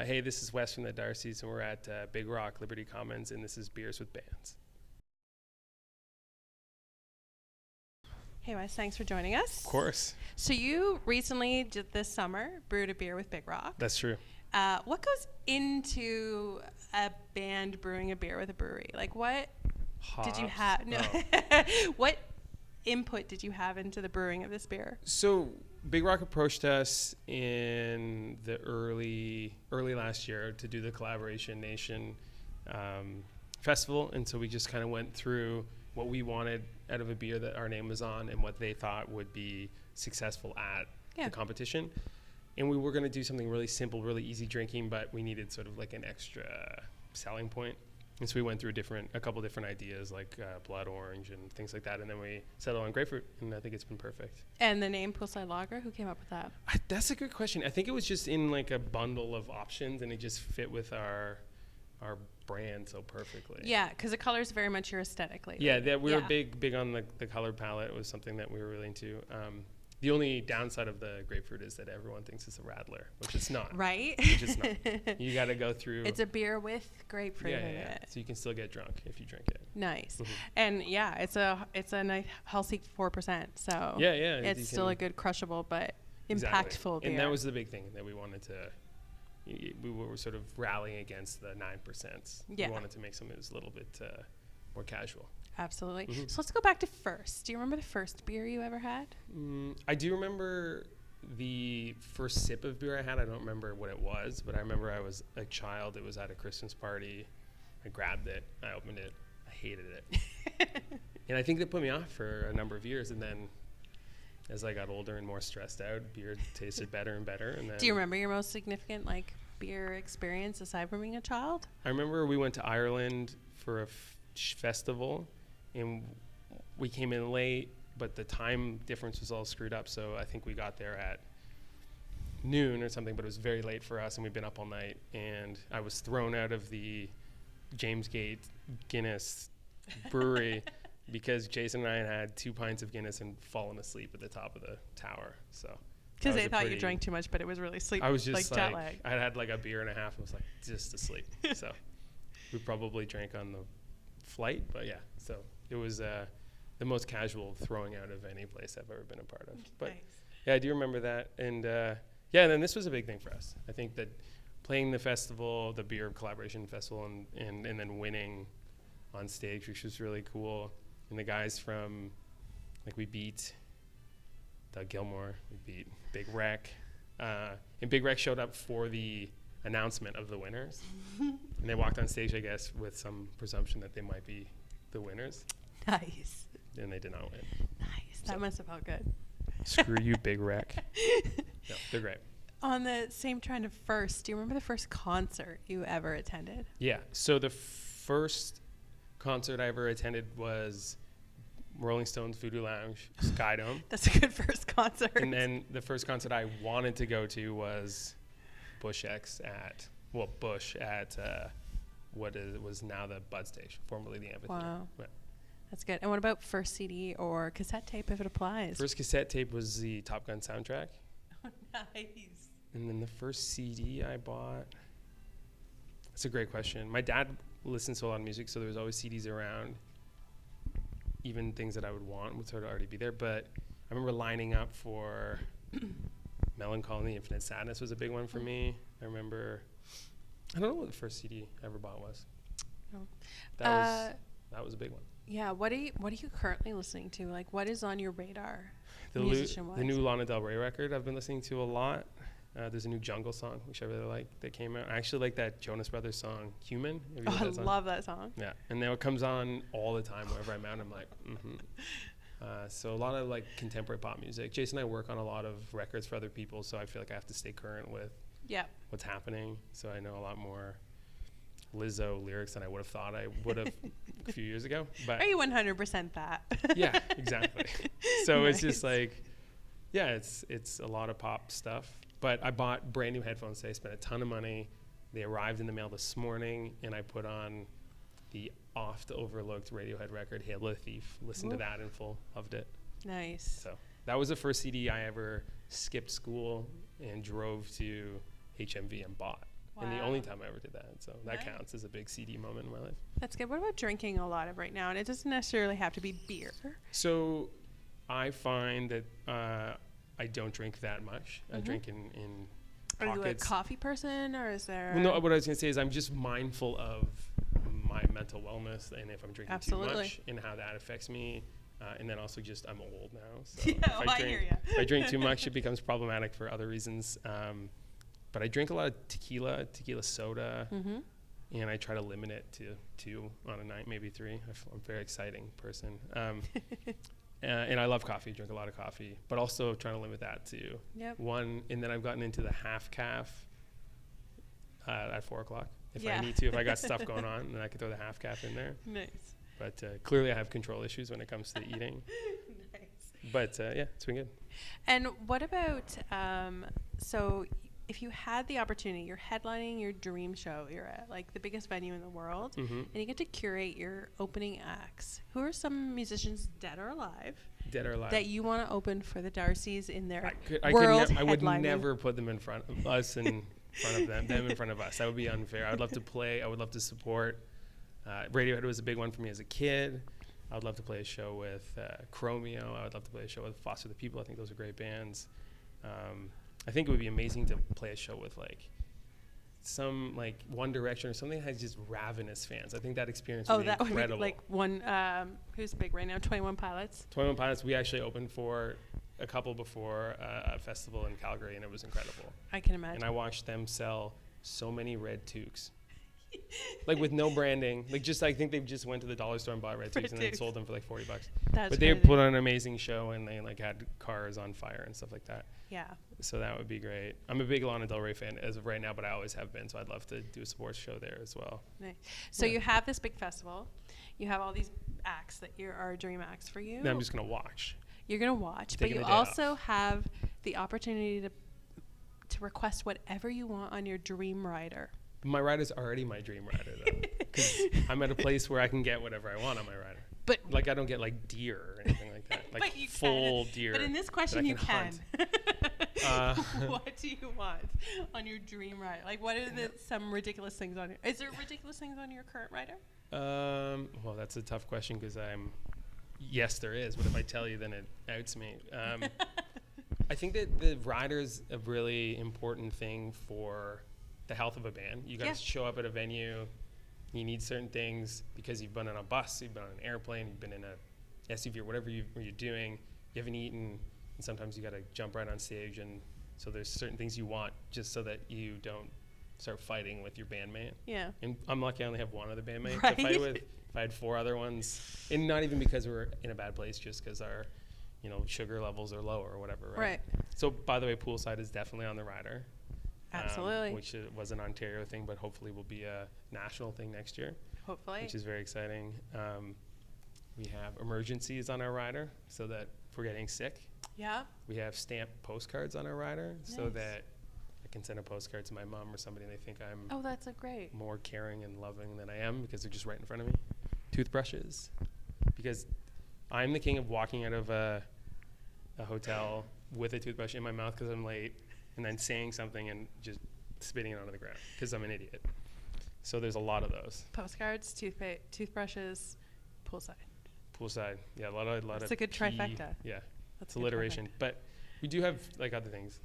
Hey, this is Wes from the Darcys, and we're at Big Rock, Liberty Commons, and this is Beers with Bands. Hey Wes, thanks for joining us. Of course. So you recently, this summer, brewed a beer with Big Rock. That's true. What goes into a band brewing a beer with a brewery? Like what did you have? No. What input did you have into the brewing of this beer? So Big Rock approached us in the early last year to do the Collaboration Nation festival, and so we just kind of went through what we wanted out of a beer that our name was on and what they thought would be successful at the competition. And we were going to do something really simple, really easy drinking, but we needed sort of like an extra selling point. And so we went through a couple different ideas like blood orange and things like that. And then we settled on grapefruit, and I think it's been perfect. And the name Poolside Lager, who came up with that? That's a good question. I think it was just in like a bundle of options, and it just fit with our brand so perfectly. Yeah, because the color is very much your aesthetic lately. Yeah, we were big on the color palette. It was something that we were really into. The only downside of the grapefruit is that everyone thinks it's a Radler, which it's not. Right? Which it's not. You got to go through. It's a beer with grapefruit in it. So you can still get drunk if you drink it. Nice. Mm-hmm. And yeah, it's a nice healthy 4%. So yeah, it's still a good crushable but impactful beer. And that was the big thing that we wanted to. We were sort of rallying against the 9%. Yeah. We wanted to make something that was a little bit more casual. Absolutely. Mm-hmm. So let's go back to first. Do you remember the first beer you ever had? I do remember the first sip of beer I had. I don't remember what it was, but I remember I was a child. It was at a Christmas party. I grabbed it. I opened it. I hated it. And I think that put me off for a number of years. And then as I got older and more stressed out, beer tasted better and better. And then do you remember your most significant beer experience aside from being a child? I remember we went to Ireland for a festival, and we came in late, but the time difference was all screwed up. So I think we got there at noon or something, but it was very late for us, and we'd been up all night. And I was thrown out of the James Gate Guinness brewery because Jason and I had 2 pints of Guinness and fallen asleep at the top of the tower. So because they thought you drank too much, but it was really sleep. I was just jet lag. I had like a beer and a half and was like just asleep. So we probably drank on the flight, but yeah, so it was the most casual throwing out of any place I've ever been a part of. But nice. Yeah, I do remember that. And and then this was a big thing for us. I think that playing the festival, the beer collaboration festival, and then winning on stage, which was really cool. And the guys from, we beat Doug Gilmore, we beat Big Wreck. And Big Wreck showed up for the announcement of the winners. And they walked on stage, I guess, with some presumption that they might be the winners. Nice. And they did not win. Nice. That must have felt good. Screw you, Big Wreck. No, they're great. On the same trend of first, do you remember the first concert you ever attended? Yeah. So the first concert I ever attended was Rolling Stones Voodoo Lounge, Skydome. That's a good first concert. And then the first concert I wanted to go to was Bush at what was now the Bud Station, formerly the Amphitheater. Wow. Yeah. That's good. And what about first CD or cassette tape, if it applies? First cassette tape was the Top Gun soundtrack. Oh, nice. And then the first CD I bought, that's a great question. My dad listens to a lot of music, so there was always CDs around. Even things that I would want would sort of already be there. But I remember lining up for Melancholy, Infinite Sadness was a big one for me. I remember, I don't know what the first CD I ever bought was. Oh. That was a big one. Yeah, what are you currently listening to? What is on your radar, The new Lana Del Rey record I've been listening to a lot. There's a new Jungle song, which I really like, that came out. I actually like that Jonas Brothers song, Human. I love that song. Yeah, and now it comes on all the time wherever I'm out. I'm like, so a lot of contemporary pop music. Jason and I work on a lot of records for other people, so I feel like I have to stay current with what's happening. So I know a lot more Lizzo lyrics than I would have thought I would have a few years ago. But are you 100% that? Yeah, exactly. So nice. It's just it's a lot of pop stuff. But I bought brand new headphones today. I spent a ton of money. They arrived in the mail this morning, and I put on the oft-overlooked Radiohead record, Hail the Thief. Listened to that in full. Loved it. Nice. So that was the first CD I ever skipped school and drove to HMV and bought. And the only time I ever did that. So that Nice. counts as a big CD moment in my life. That's good. What about drinking a lot of right now? And it doesn't necessarily have to be beer. So I find that I don't drink that much. I drink in Are you a pockets. coffee person, or is there? Well, no, what I was going to say is I'm just mindful of my mental wellness and if I'm drinking too much and how that affects me. And then also just I'm old now. So if I drink too much, it becomes problematic for other reasons. But I drink a lot of tequila soda, and I try to limit it to 2 on a night, maybe 3. I'm a very exciting person. And I love coffee, drink a lot of coffee, but also trying to limit that to 1. And then I've gotten into the half calf at 4 o'clock. If I need to, if I got stuff going on, then I could throw the half calf in there. Nice. But clearly I have control issues when it comes to eating. Nice. But yeah, it's been good. And what about, so if you had the opportunity, you're headlining your dream show, you're at like the biggest venue in the world, and you get to curate your opening acts. Who are some musicians, dead or alive, that you want to open for the Darcys in their world I would never put them in front of us in front of them in front of us. That would be unfair. I would love to play. I would love to support. Radiohead was a big one for me as a kid. I would love to play a show with Chromeo. I would love to play a show with Foster the People. I think those are great bands. I think it would be amazing to play a show with like some like One Direction or something that has just ravenous fans. I think that experience would be incredible. Would be like one, who's big right now, 21 Pilots. 21 Pilots, we actually opened for a couple before a festival in Calgary, and it was incredible. I can imagine. And I watched them sell so many red toques. Like with no branding, like just I think they just went to the dollar store and bought red toques and then sold them for like $40. But they put on an amazing show and they like had cars on fire and stuff like that. Yeah. So that would be great. I'm a big Lana Del Rey fan as of right now, but I always have been. So I'd love to do a sports show there as well. Nice. So you have this big festival. You have all these acts that are dream acts for you. Then I'm just gonna watch. You're gonna watch, but you also have the opportunity to request whatever you want on your dream rider. My rider's already my dream rider, though, because I'm at a place where I can get whatever I want on my rider. But like I don't get like deer or anything like that, like full deer. But in this question, you can. What do you want on your dream rider? Like, what are some ridiculous things on your? Is there ridiculous things on your current rider? Well, that's a tough question because yes, there is. But if I tell you, then it outs me. I think that the rider's a really important thing for the health of a band. You got to show up at a venue. You need certain things because you've been on a bus, you've been on an airplane, you've been in a SUV or whatever you're doing. You haven't eaten, and sometimes you got to jump right on stage. And so there's certain things you want just so that you don't start fighting with your bandmate. Yeah. And I'm lucky I only have one other bandmate to fight with. If I had 4 other ones, and not even because we're in a bad place, just because our, sugar levels are low or whatever. Right. So by the way, Poolside is definitely on the rider. Absolutely. Which was an Ontario thing, but hopefully will be a national thing next year. Hopefully. Which is very exciting. We have emergencies on our rider so that if we're getting sick. Yeah. We have stamped postcards on our rider so that I can send a postcard to my mom or somebody and they think I'm that's great. More caring and loving than I am because they're just right in front of me. Toothbrushes. Because I'm the king of walking out of a hotel with a toothbrush in my mouth because I'm late. And then saying something and just spitting it onto the ground because I'm an idiot. So there's a lot of those. Postcards, toothbrushes, poolside. Yeah, a lot of. That's a good trifecta. Yeah, that's alliteration. But we do have like other things,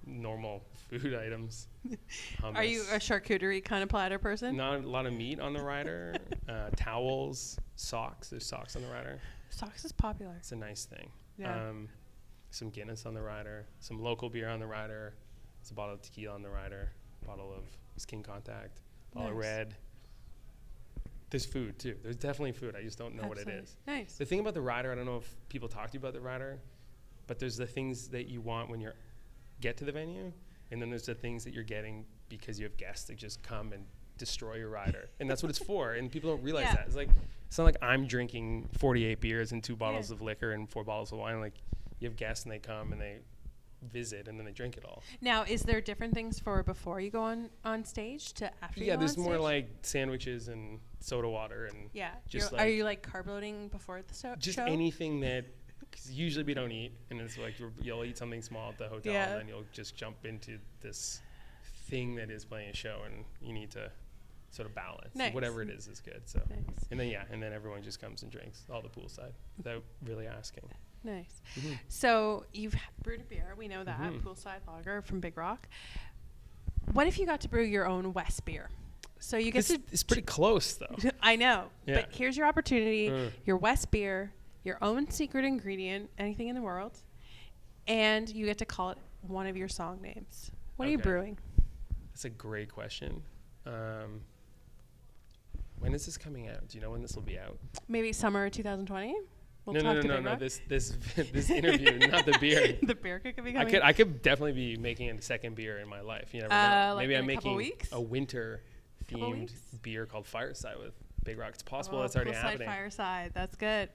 normal food items. Are you a charcuterie kind of platter person? Not a lot of meat on the rider. Towels, socks. There's socks on the rider. Socks is popular. It's a nice thing. Yeah. Some Guinness on the rider, some local beer on the rider, it's a bottle of tequila on the rider, bottle of Skin Contact, bottle of Red. There's food too. There's definitely food. I just don't know what it is. Nice. The thing about the rider, I don't know if people talk to you about the rider, but there's the things that you want when you get to the venue, and then there's the things that you're getting because you have guests that just come and destroy your rider, and that's what it's for. And people don't realize that. It's not like I'm drinking 48 beers and 2 bottles of liquor and 4 bottles of wine. Like, you have guests and they come and they visit and then they drink it all. Now, is there different things for before you go on stage to after you go on there's stage? more like sandwiches and soda water and just are you like carb loading before the show? Just anything that, cause usually we don't eat, and it's like you'll eat something small at the hotel and then you'll just jump into this thing that is playing a show, and you need to sort of balance. Nice. Whatever it is good. So, Nice. and then everyone just comes and drinks all the poolside without really asking. Nice. Mm-hmm. So you've brewed a beer. We know that. Poolside Lager from Big Rock. What if you got to brew your own West beer? So you get It's pretty close, though. I know. Yeah. But here's your opportunity. Your West beer, your own secret ingredient, anything in the world. And you get to call it one of your song names. What are you brewing? That's a great question. When is this coming out? Do you know when this will be out? Maybe summer 2020? We'll No. This interview, not the beer. The beer could be coming. I could definitely be making a second beer in my life. You never know. Like Maybe I'm in a couple making weeks? a winter themed beer called Fireside with Big Rock. It's possible that's already Poolside happening. Fireside. That's good.